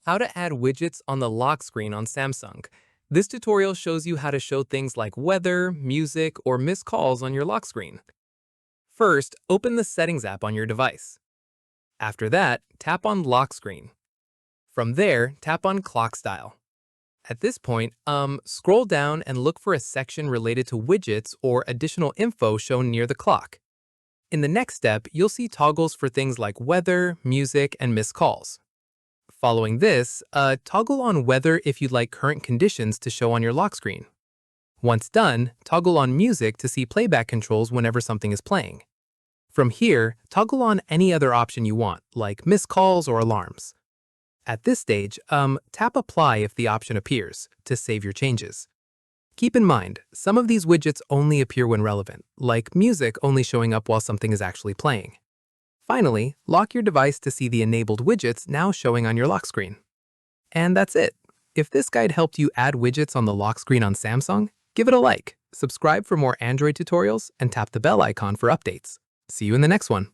How to add widgets on the lock screen on Samsung. This tutorial shows you how to show things like weather, music, or missed calls on your lock screen. First, open the Settings app on your device. After that, tap on Lock Screen. From there, tap on Clock Style. At this point, scroll down and look for a section related to widgets or additional info shown near the clock. In the next step, you'll see toggles for things like weather, music, and missed calls. Following this, toggle on weather if you'd like current conditions to show on your lock screen. Once done, toggle on music to see playback controls whenever something is playing. From here, toggle on any other option you want, like missed calls or alarms. At this stage, tap Apply if the option appears to save your changes. Keep in mind, some of these widgets only appear when relevant, like music only showing up while something is actually playing. Finally, lock your device to see the enabled widgets now showing on your lock screen. And that's it. If this guide helped you add widgets on the lock screen on Samsung, give it a like, subscribe for more Android tutorials, and tap the bell icon for updates. See you in the next one.